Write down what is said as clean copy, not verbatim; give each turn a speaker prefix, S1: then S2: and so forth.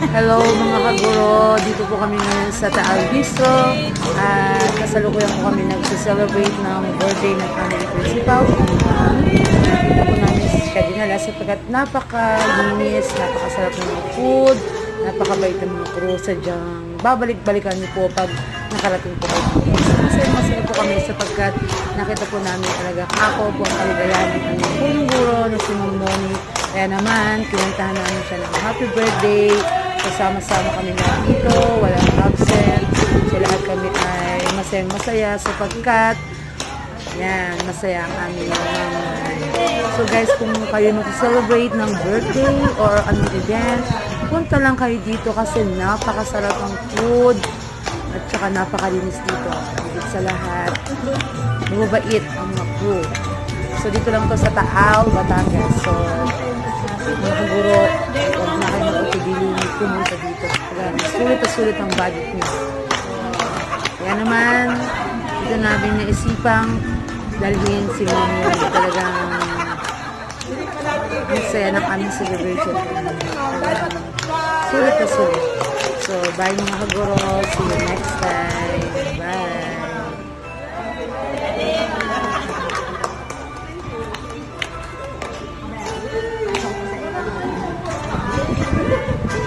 S1: Hello mga kaguro, dito po kami ngayon sa Taal Bistro at kasalukuyan po kami nag-celebrate ng birthday ng aming principal. Dito po namin siya dinala sapagkat napakalinis, napakasarap ng mga food, napakabait ng mga crew. Sadyang babalik-balikan niyo po pag nakarating po kayo dito. Masaya po kami sapagkat nakita po namin talaga ako po ang kaligayahan ng aming punong guro na si Ma'am Moni. Kaya naman, kinantahan namin siya ng happy birthday. Kasama-sama kami lahat dito, walang absent. Sa lahat kami ay masaya sapagkat yan, masaya ang aming mama. So guys, kung kayo mag-celebrate ng birthday or anong event, punta lang kayo dito kasi napakasarap ang food at saka napakalinis dito. Higit sa lahat, mababait ang mga crew. So dito lang to sa Taal, Batangas. So mga kaguro, huwag na kayo mag-utigilin pumunta dito. Sulit ang budget niyo. Kaya naman, dito namin naisipang dalhin si Mami. Talagang masaya ng aming celebration. Sulit. So, bye mga kaguro. See you next time. Bye.